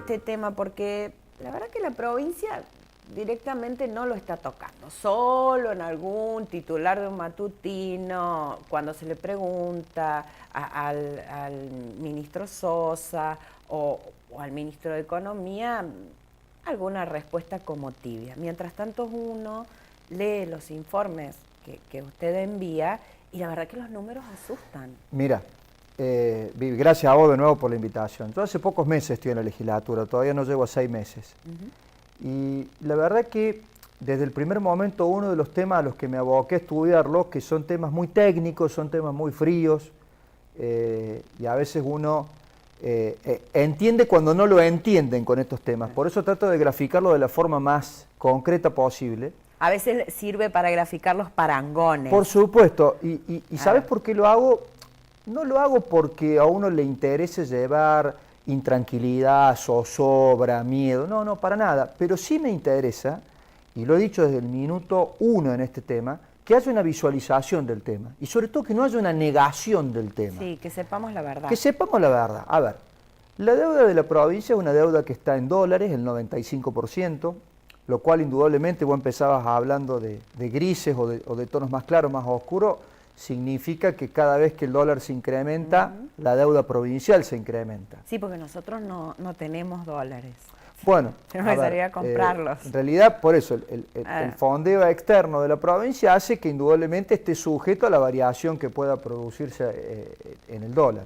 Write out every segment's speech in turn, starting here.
este tema porque la verdad que la provincia directamente no lo está tocando, solo en algún titular de un matutino, cuando se le pregunta al ministro Sosa o al ministro de Economía, alguna respuesta como tibia. Mientras tanto uno lee los informes que usted envía y la verdad que los números asustan. Mira, Vivi, gracias a vos de nuevo por la invitación. Yo hace pocos meses estoy en la legislatura, todavía no llego a 6 meses. Y la verdad que desde el primer momento uno de los temas a los que me aboqué a estudiarlo, que son temas muy técnicos, son temas muy fríos, y a veces uno entiende cuando no lo entienden con estos temas. Por eso trato de graficarlo de la forma más concreta posible. A veces sirve para graficar los parangones. Por supuesto, y ¿sabes por qué lo hago? No lo hago porque a uno le interese llevar intranquilidad, zozobra, miedo, no, para nada, pero sí me interesa, y lo he dicho desde el minuto 1 en este tema, que haya una visualización del tema, y sobre todo que no haya una negación del tema. Sí, que sepamos la verdad. Que sepamos la verdad. A ver, la deuda de la provincia es una deuda que está en dólares, el 95%, lo cual indudablemente vos empezabas hablando de grises o de tonos más claros, más oscuros, significa que cada vez que el dólar se incrementa, la deuda provincial se incrementa. Sí, porque nosotros no tenemos dólares. Bueno, tenemos que salir a comprarlos. En realidad, por eso, el fondeo externo de la provincia hace que indudablemente esté sujeto a la variación que pueda producirse en el dólar.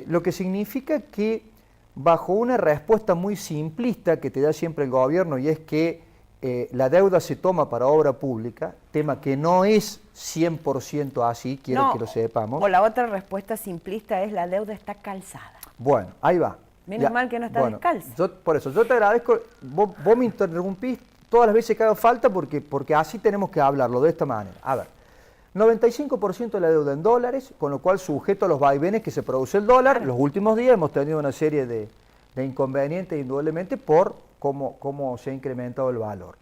Lo que significa que bajo una respuesta muy simplista que te da siempre el gobierno, y es que la deuda se toma para obra pública, tema que no es 100% así, quiero que lo sepamos. O la otra respuesta simplista es la deuda está calzada. Bueno, ahí va. Menos mal que no está descalza. Por eso, yo te agradezco, vos me interrumpís todas las veces que haga falta porque así tenemos que hablarlo, de esta manera. A ver, 95% de la deuda en dólares, con lo cual sujeto a los vaivenes que se produce el dólar. Claro. Los últimos días hemos tenido una serie de inconvenientes indudablemente por cómo se ha incrementado el valor.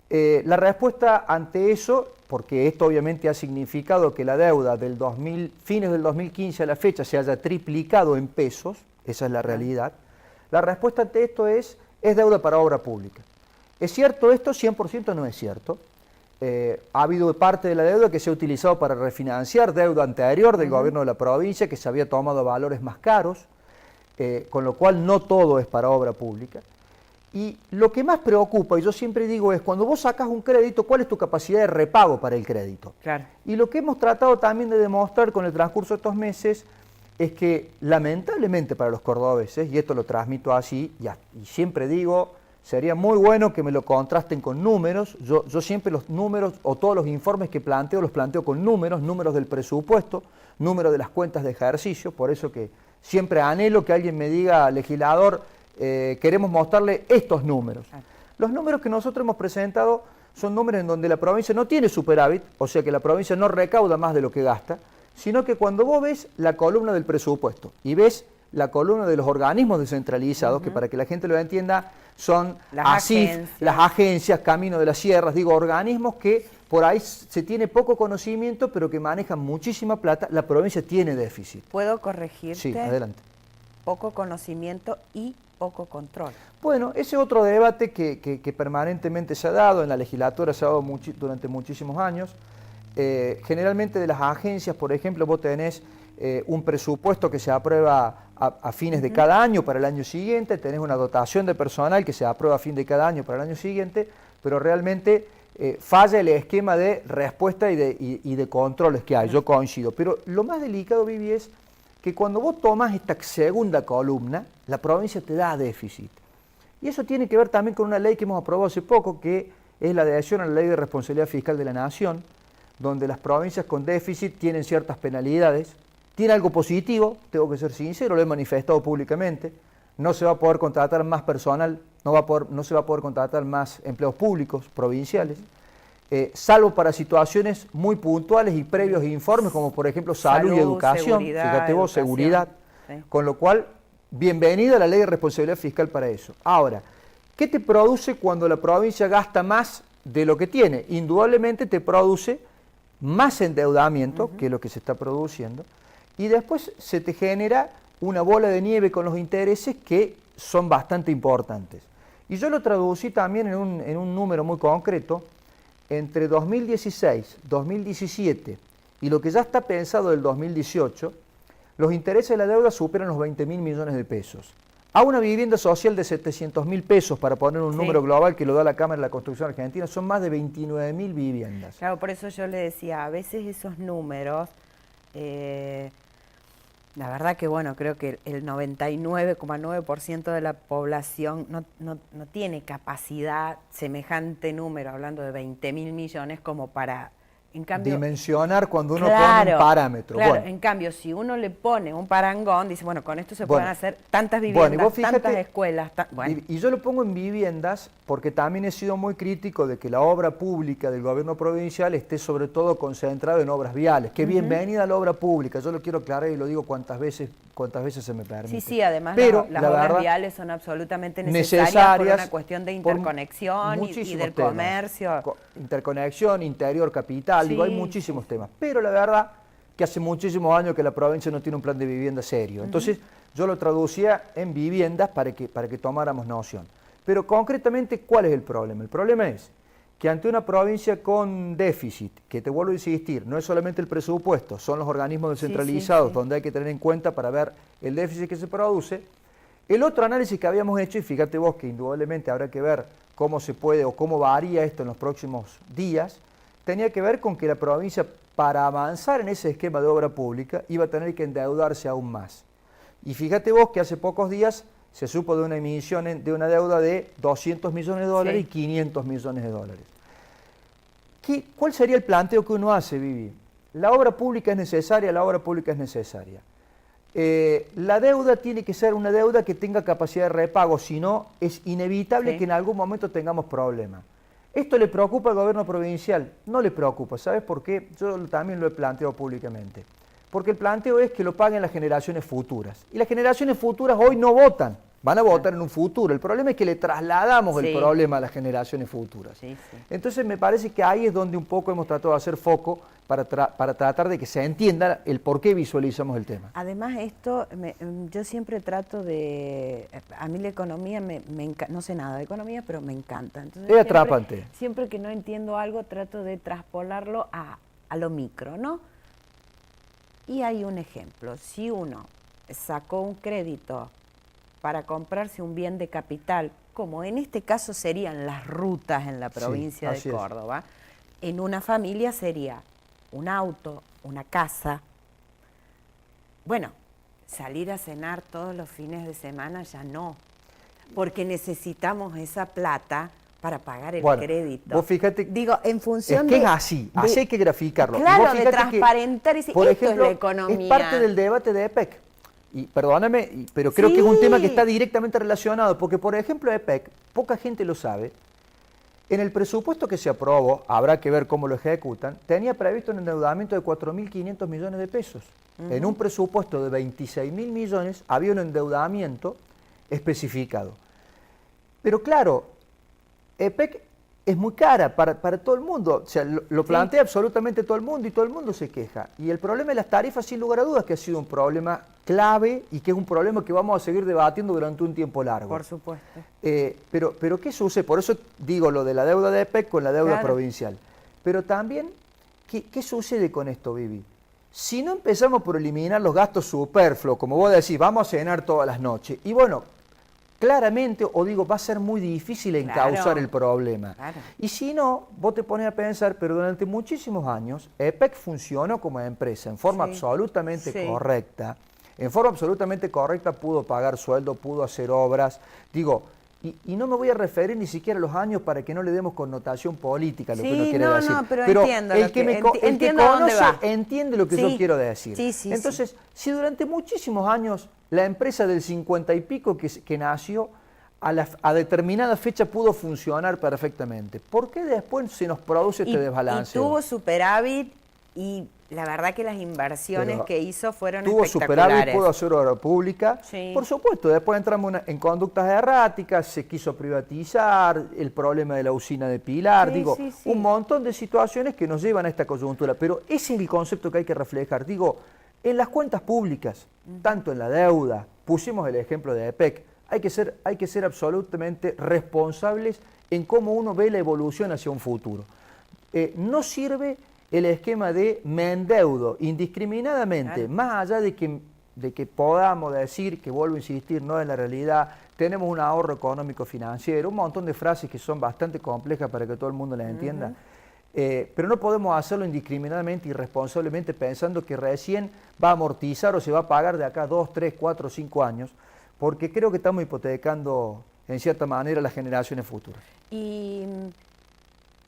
La respuesta ante eso, porque esto obviamente ha significado que la deuda del fines del 2015 a la fecha se haya triplicado en pesos, esa es la realidad, la respuesta ante esto es deuda para obra pública. ¿Es cierto esto? 100% no es cierto. Ha habido parte de la deuda que se ha utilizado para refinanciar deuda anterior del gobierno de la provincia que se había tomado a valores más caros, con lo cual no todo es para obra pública. Y lo que más preocupa, y yo siempre digo, es cuando vos sacas un crédito, ¿cuál es tu capacidad de repago para el crédito? Claro. Y lo que hemos tratado también de demostrar con el transcurso de estos meses es que lamentablemente para los cordobeses, y esto lo transmito así, y siempre digo, sería muy bueno que me lo contrasten con números. Yo siempre los números o todos los informes que planteo, los planteo con números del presupuesto, números de las cuentas de ejercicio, por eso que siempre anhelo que alguien me diga, legislador, queremos mostrarle estos números. Los números que nosotros hemos presentado son números en donde la provincia no tiene superávit, o sea que la provincia no recauda más de lo que gasta, sino que cuando vos ves la columna del presupuesto y ves la columna de los organismos descentralizados, que para que la gente lo entienda son las agencias, Camino de las Sierras, digo, organismos que por ahí se tiene poco conocimiento, pero que manejan muchísima plata, la provincia tiene déficit. ¿Puedo corregirte? Sí, adelante. Poco conocimiento y poco control. Bueno, ese otro debate que permanentemente se ha dado, en la legislatura se ha dado durante muchísimos años. Generalmente de las agencias, por ejemplo, vos tenés un presupuesto que se aprueba a fines de cada año para el año siguiente, tenés una dotación de personal que se aprueba a fin de cada año para el año siguiente, pero realmente falla el esquema de respuesta y de controles que hay, yo coincido. Pero lo más delicado, Vivi, es que cuando vos tomas esta segunda columna, la provincia te da déficit. Y eso tiene que ver también con una ley que hemos aprobado hace poco, que es la de adhesión a la Ley de Responsabilidad Fiscal de la Nación, donde las provincias con déficit tienen ciertas penalidades. Tiene algo positivo, tengo que ser sincero, lo he manifestado públicamente. No se va a poder contratar más personal, no se va a poder contratar más empleos públicos provinciales, salvo para situaciones muy puntuales y previos informes, como por ejemplo salud y educación, fíjate vos, seguridad, sí. Con lo cual, bienvenida la Ley de Responsabilidad Fiscal para eso. Ahora, ¿qué te produce cuando la provincia gasta más de lo que tiene? Indudablemente te produce más endeudamiento, que es lo que se está produciendo, y después se te genera una bola de nieve con los intereses que son bastante importantes. Y yo lo traducí también en un número muy concreto. Entre 2016, 2017 y lo que ya está pensado del 2018, los intereses de la deuda superan los 20.000 millones de pesos. A una vivienda social de 700.000 pesos, para poner un número global que lo da la Cámara de la Construcción Argentina, son más de 29.000 viviendas. Claro, por eso yo le decía, a veces esos números, la verdad que bueno, creo que el 99,9% de la población no tiene capacidad, semejante número, hablando de 20.000 millones, como para... En cambio, dimensionar cuando uno pone un parámetro. Claro, bueno. En cambio, si uno le pone un parangón, dice, bueno, con esto se pueden hacer tantas viviendas, fíjate, tantas escuelas. Y yo lo pongo en viviendas porque también he sido muy crítico de que la obra pública del gobierno provincial esté sobre todo concentrada en obras viales. Que bienvenida la obra pública, yo lo quiero aclarar y lo digo cuantas veces se me permite. Sí, además pero las obras viales son absolutamente necesarias por una cuestión de interconexión y del temas. Comercio. Interconexión, interior, capital. Digo, hay muchísimos temas, pero la verdad que hace muchísimos años que la provincia no tiene un plan de vivienda serio. Entonces yo lo traducía en viviendas para que tomáramos noción. Pero concretamente, ¿cuál es el problema? El problema es que ante una provincia con déficit, que te vuelvo a insistir, no es solamente el presupuesto, son los organismos descentralizados donde hay que tener en cuenta para ver el déficit que se produce. El otro análisis que habíamos hecho, y fíjate vos que indudablemente habrá que ver cómo se puede o cómo varía esto en los próximos días, tenía que ver con que la provincia, para avanzar en ese esquema de obra pública, iba a tener que endeudarse aún más. Y fíjate vos que hace pocos días se supo de una emisión de una deuda de 200 millones de dólares y 500 millones de dólares. ¿Cuál sería el planteo que uno hace, Vivi? La obra pública es necesaria, la obra pública es necesaria. La deuda tiene que ser una deuda que tenga capacidad de repago, si no es inevitable que en algún momento tengamos problemas. ¿Esto le preocupa al gobierno provincial? No le preocupa, ¿sabes por qué? Yo también lo he planteado públicamente. Porque el planteo es que lo paguen las generaciones futuras. Y las generaciones futuras hoy no votan, van a votar en un futuro. El problema es que le trasladamos el problema a las generaciones futuras. Entonces me parece que ahí es donde un poco hemos tratado de hacer foco para tratar de que se entienda el por qué visualizamos el tema. Además esto, yo siempre trato de... A mí la economía me encanta, no sé nada de economía, pero me encanta. Entonces, es atrapante. Siempre que no entiendo algo trato de traspolarlo a lo micro, ¿no? Y hay un ejemplo, si uno sacó un crédito para comprarse un bien de capital, como en este caso serían las rutas en la provincia de Córdoba, en una familia sería un auto, una casa. Bueno, salir a cenar todos los fines de semana ya no, porque necesitamos esa plata para pagar el crédito. Vos fíjate, digo, en función es así hay que graficarlo. Claro, de transparentar, por ejemplo, es la economía. Es parte del debate de EPEC. Y perdóname, pero creo que es un tema que está directamente relacionado, porque por ejemplo EPEC, poca gente lo sabe, en el presupuesto que se aprobó, habrá que ver cómo lo ejecutan, tenía previsto un endeudamiento de 4.500 millones de pesos. En un presupuesto de 26.000 millones había un endeudamiento especificado. Pero claro, EPEC es muy cara para todo el mundo, o sea, lo plantea absolutamente todo el mundo y todo el mundo se queja. Y el problema de las tarifas, sin lugar a dudas, que ha sido un problema clave y que es un problema que vamos a seguir debatiendo durante un tiempo largo. Por supuesto. Pero ¿qué sucede? Por eso digo lo de la deuda de EPEC con la deuda provincial. Pero también, ¿qué sucede con esto, Vivi? Si no empezamos por eliminar los gastos superfluos, como vos decís, vamos a cenar todas las noches, y bueno, claramente, va a ser muy difícil encauzar el problema. Y si no, vos te pones a pensar, pero durante muchísimos años, EPEC funcionó como empresa en forma absolutamente correcta. En forma absolutamente correcta pudo pagar sueldo, pudo hacer obras. Digo, y no me voy a referir ni siquiera a los años para que no le demos connotación política a lo que uno quiere decir. No, pero entiendo el que conoce entiende lo que yo quiero decir. Entonces, si durante muchísimos años la empresa del 50 y pico que nació, a determinada fecha pudo funcionar perfectamente, ¿por qué después se nos produce este desbalance? Y tuvo superávit y la verdad que las inversiones que hizo fueron espectaculares. Tuvo superávit, pudo hacer obra pública. Por supuesto, después entramos en conductas erráticas, se quiso privatizar, el problema de la usina de Pilar, un montón de situaciones que nos llevan a esta coyuntura. Pero ese es el concepto que hay que reflejar. En las cuentas públicas, tanto en la deuda, pusimos el ejemplo de EPEC, hay que ser absolutamente responsables en cómo uno ve la evolución hacia un futuro. No sirve el esquema de me endeudo indiscriminadamente, Claro. más allá de que podamos decir, que vuelvo a insistir, no es la realidad, tenemos un ahorro económico financiero, un montón de frases que son bastante complejas para que todo el mundo las entienda, pero no podemos hacerlo indiscriminadamente, irresponsablemente, pensando que recién va a amortizar o se va a pagar de acá a 2, 3, 4, 5 años, porque creo que estamos hipotecando en cierta manera las generaciones futuras.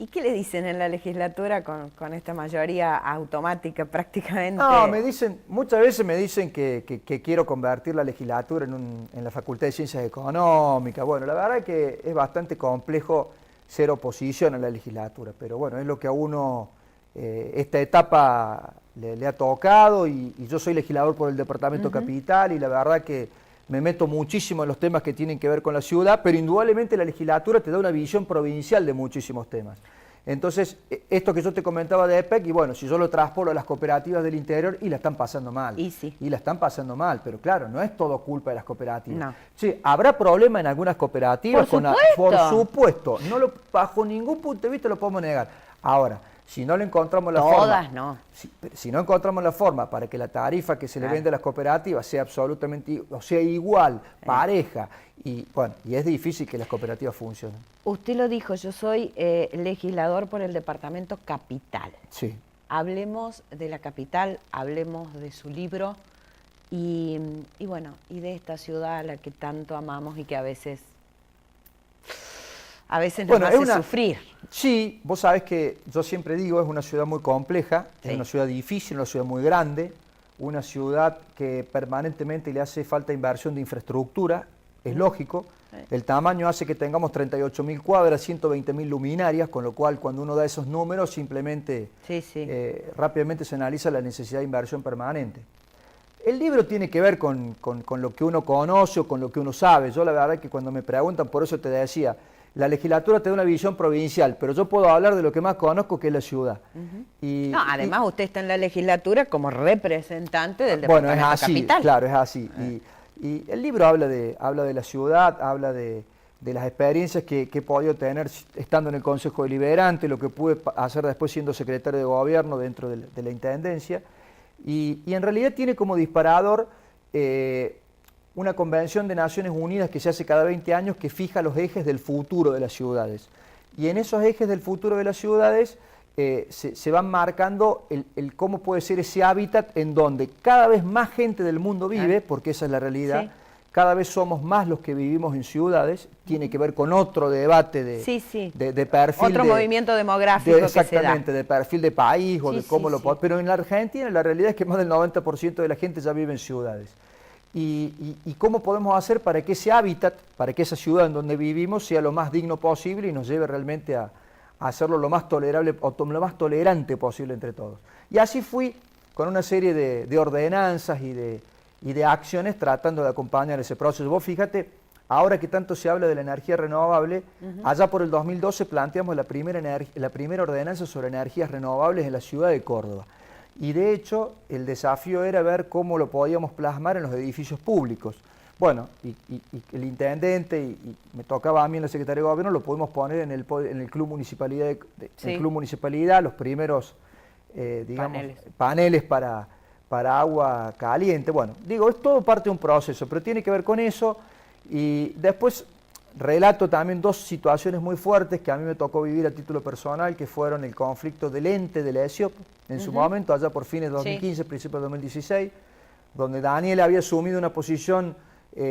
¿Y qué le dicen en la legislatura con esta mayoría automática prácticamente? No, muchas veces me dicen que quiero convertir la legislatura en la Facultad de Ciencias Económicas. Bueno, la verdad es que es bastante complejo ser oposición a la legislatura, pero bueno, es lo que a uno esta etapa le ha tocado y yo soy legislador por el Departamento Capital y la verdad que me meto muchísimo en los temas que tienen que ver con la ciudad, pero indudablemente la legislatura te da una visión provincial de muchísimos temas. Entonces, esto que yo te comentaba de EPEC, y bueno, si yo lo traspolo a las cooperativas del interior, y la están pasando mal. Y sí. Y la están pasando mal, pero claro, no es todo culpa de las cooperativas. No. Sí, ¿habrá problema en algunas cooperativas? Por Por supuesto. Bajo ningún punto de vista lo podemos negar. Ahora, si no le encontramos la forma... Todas no. Si no encontramos la forma para que la tarifa que se le vende a las cooperativas sea absolutamente, o sea, igual, pareja, y bueno, y es difícil que las cooperativas funcionen. Usted lo dijo, yo soy legislador por el Departamento Capital. Sí. Hablemos de la capital, hablemos de su libro y bueno, y de esta ciudad a la que tanto amamos y que a veces nos hace sufrir. Sí, vos sabés que yo siempre digo, es una ciudad muy compleja, Sí. es una ciudad difícil, una ciudad muy grande, una ciudad que permanentemente le hace falta inversión de infraestructura, es lógico. El tamaño hace que tengamos 38.000 cuadras, 120.000 luminarias, con lo cual cuando uno da esos números simplemente rápidamente se analiza la necesidad de inversión permanente. El libro tiene que ver con lo que uno conoce o con lo que uno sabe. Yo la verdad es que cuando me preguntan, por eso te decía, la legislatura te da una visión provincial, pero yo puedo hablar de lo que más conozco, que es la ciudad. Además usted está en la legislatura como representante del Bueno, Departamento es así, Capital. claro, es así. Y el libro habla de la ciudad, habla de las experiencias que he podido tener estando en el Consejo Deliberante, lo que pude hacer después siendo secretario de gobierno dentro de la Intendencia. Y en realidad tiene como disparador una convención de Naciones Unidas que se hace cada 20 años que fija los ejes del futuro de las ciudades. Y en esos ejes del futuro de las ciudades se van marcando el cómo puede ser ese hábitat en donde cada vez más gente del mundo vive, porque esa es la realidad. Sí. Cada vez somos más los que vivimos en ciudades, tiene que ver con otro debate de perfil. Otro movimiento demográfico que se da. Exactamente, de perfil de país o de cómo lo... Pero en la Argentina la realidad es que más del 90% de la gente ya vive en ciudades. Y cómo podemos hacer para que ese hábitat, para que esa ciudad en donde vivimos sea lo más digno posible y nos lleve realmente a hacerlo lo más tolerable o lo más tolerante posible entre todos. Y así fui con una serie de ordenanzas y de acciones tratando de acompañar ese proceso. Vos fíjate, ahora que tanto se habla de la energía renovable, allá por el 2012 planteamos la primera ordenanza sobre energías renovables en la ciudad de Córdoba. Y de hecho, el desafío era ver cómo lo podíamos plasmar en los edificios públicos. Bueno, y el intendente, y me tocaba a mí en la Secretaría de Gobierno, lo pudimos poner en el Club Municipalidad, Club Municipalidad, los primeros paneles para agua caliente. Bueno, digo, es todo parte de un proceso, pero tiene que ver con eso. Y después relato también dos situaciones muy fuertes que a mí me tocó vivir a título personal, que fueron el conflicto del ente de la ESIOP en su momento, allá por fines de 2015, principios de 2016, donde Daniel había asumido una posición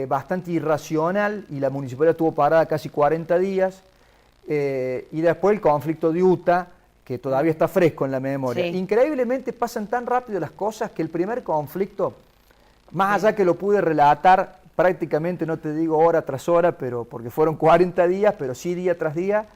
bastante irracional y la municipalidad estuvo parada casi 40 días, y después el conflicto de UTA, que todavía está fresco en la memoria. Increíblemente pasan tan rápido las cosas que el primer conflicto, más allá que lo pude relatar prácticamente, no te digo hora tras hora, pero porque fueron 40 días, pero sí día tras día,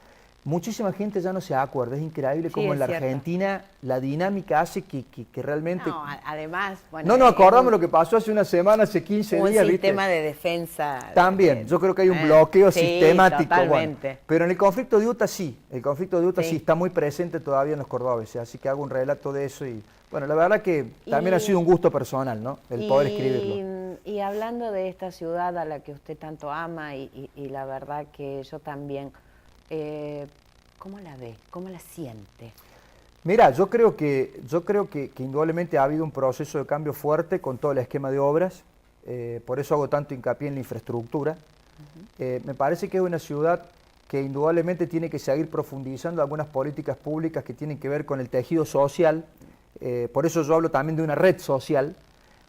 muchísima gente ya no se acuerda. Es increíble cómo en la Argentina la dinámica hace que realmente... No, además... Bueno, no nos acordamos lo que pasó hace una semana, hace 15 días. Un sistema de defensa... También, yo creo que hay un bloqueo sistemático. Totalmente. Bueno, pero en el conflicto de UTA sí, el conflicto de UTA sí está muy presente todavía en los cordobeses, así que hago un relato de eso y... Bueno, la verdad que también ha sido un gusto personal, ¿no? El poder escribirlo. Y hablando de esta ciudad a la que usted tanto ama y la verdad que yo también, ¿cómo la ve? ¿Cómo la siente? Mira, yo creo que indudablemente ha habido un proceso de cambio fuerte con todo el esquema de obras, por eso hago tanto hincapié en la infraestructura. Me parece que es una ciudad que indudablemente tiene que seguir profundizando algunas políticas públicas que tienen que ver con el tejido social, por eso yo hablo también de una red social,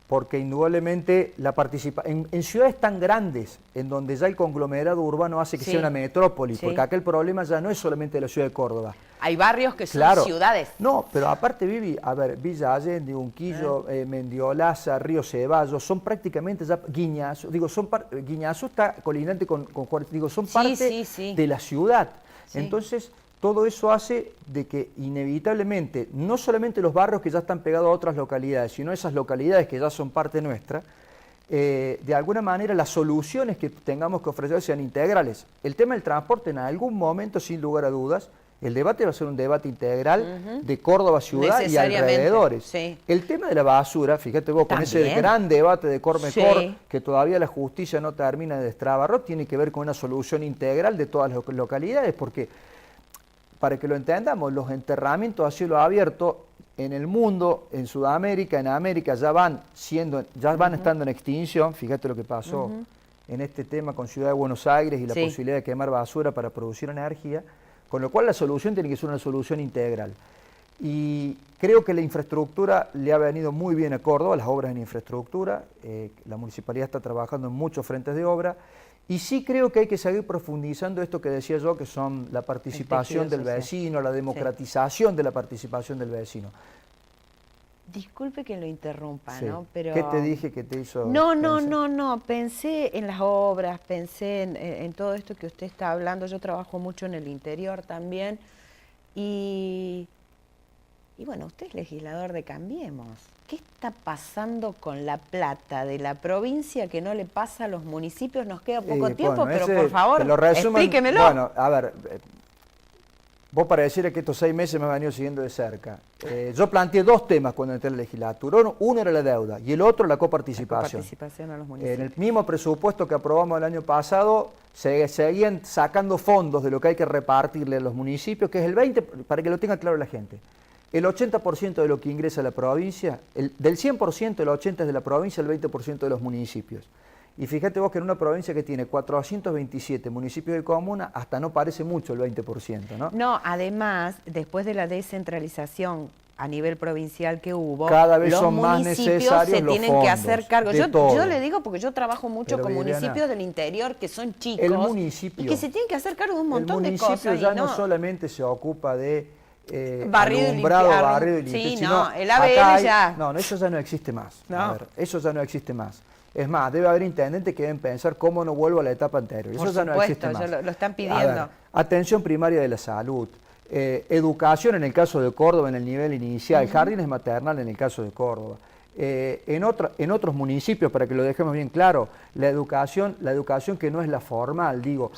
porque indudablemente en ciudades tan grandes, en donde ya el conglomerado urbano hace que sea una metrópoli, porque acá el problema ya no es solamente de la ciudad de Córdoba. Hay barrios que son ciudades. No, pero aparte, Vivi, a ver, Villa Allende, Unquillo, Mendiolaza, Río Ceballos, son prácticamente ya Guiñazú, digo, Guiñazú está colindante con Juárez, digo, son parte de la ciudad. Sí. Entonces, todo eso hace de que inevitablemente, no solamente los barrios que ya están pegados a otras localidades, sino esas localidades que ya son parte nuestra, de alguna manera las soluciones que tengamos que ofrecer sean integrales. El tema del transporte en algún momento, sin lugar a dudas, el debate va a ser un debate integral de Córdoba ciudad y alrededores. Sí. El tema de la basura, fíjate vos, con ese gran debate de Cormecor, que todavía la justicia no termina de destrabarlo, tiene que ver con una solución integral de todas las localidades, porque, para que lo entendamos, los enterramientos a cielo abierto en el mundo, en Sudamérica, en América, ya van estando en extinción. Fíjate lo que pasó en este tema con Ciudad de Buenos Aires y la posibilidad de quemar basura para producir energía. Con lo cual la solución tiene que ser una solución integral. Y creo que la infraestructura le ha venido muy bien a Córdoba, las obras en infraestructura. La municipalidad está trabajando en muchos frentes de obra. Y sí creo que hay que seguir profundizando esto que decía yo, que son la participación del vecino, la democratización de la participación del vecino. Disculpe que lo interrumpa, sí. ¿no? Pero... ¿Qué te dije que te hizo No. Pensé en las obras, pensé en todo esto que usted está hablando. Yo trabajo mucho en el interior también. Y bueno, usted es legislador de Cambiemos. ¿Qué está pasando con la plata de la provincia que no le pasa a los municipios? Nos queda poco tiempo, pero por favor, explíquemelo. Bueno, a ver... Vos pareciera que estos 6 meses me han venido siguiendo de cerca. Yo planteé 2 temas cuando entré en la legislatura. Uno era la deuda y el otro la coparticipación. La coparticipación a los municipios. En el mismo presupuesto que aprobamos el año pasado, se seguían sacando fondos de lo que hay que repartirle a los municipios, que es el 20%, para que lo tenga claro la gente. El 80% de lo que ingresa a la provincia, del 100%, el 80% es de la provincia, el 20% de los municipios. Y fíjate vos que en una provincia que tiene 427 municipios de comuna, hasta no parece mucho el 20%, ¿no? No, además, después de la descentralización a nivel provincial que hubo, cada vez son más necesarios se los tienen fondos que hacer cargo. Yo le digo porque yo trabajo mucho con municipios del interior que son chicos y que se tienen que hacer cargo de un montón de cosas. El municipio ya no solamente se ocupa de alumbrado, barrido y limpio, sino el ABL ya... No, eso ya no existe más. No. A ver, eso ya no existe más. Es más, debe haber intendentes que deben pensar cómo no vuelvo a la etapa anterior. Eso ya no existe más. Lo están pidiendo. Ver, atención primaria de la salud, educación en el caso de Córdoba en el nivel inicial, jardines maternales en el caso de Córdoba. En otros municipios, para que lo dejemos bien claro, la educación que no es la formal, digo,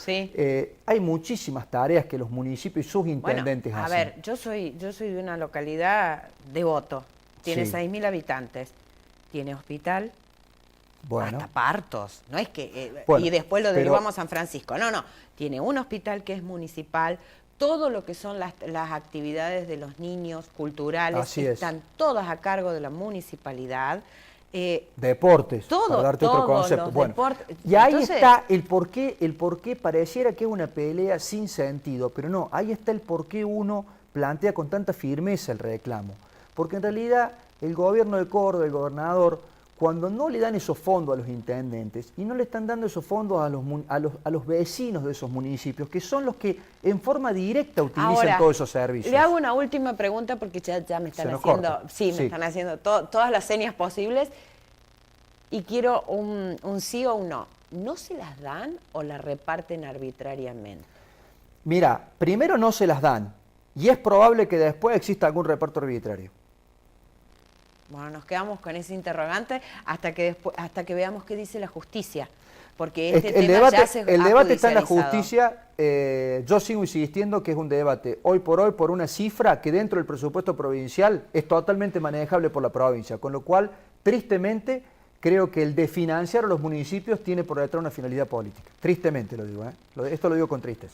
hay muchísimas tareas que los municipios y sus intendentes hacen. A ver, yo soy de una localidad devoto, tiene 6.000 habitantes, tiene hospital, hasta partos, no es que... y después lo derivamos a San Francisco, no, tiene un hospital que es municipal, todo lo que son las actividades de los niños culturales están todas a cargo de la municipalidad. Deportes, para darte otro concepto. Y ahí está el por qué pareciera que es una pelea sin sentido, pero no, ahí está el por qué uno plantea con tanta firmeza el reclamo. Porque en realidad el gobierno de Córdoba, el gobernador, cuando no le dan esos fondos a los intendentes y no le están dando esos fondos a los vecinos de esos municipios, que son los que en forma directa utilizan todos esos servicios. Le hago una última pregunta porque ya me están haciendo, me están haciendo todas las señas posibles y quiero un sí o un no. ¿No se las dan o las reparten arbitrariamente? Mira, primero no se las dan y es probable que después exista algún reparto arbitrario. Bueno, nos quedamos con ese interrogante hasta que veamos qué dice la justicia, porque el debate está en la justicia. Yo sigo insistiendo que es un debate hoy por una cifra que dentro del presupuesto provincial es totalmente manejable por la provincia, con lo cual, tristemente, creo que el desfinanciar a los municipios tiene por detrás una finalidad política. Tristemente lo digo, ¿eh? Esto lo digo con tristeza.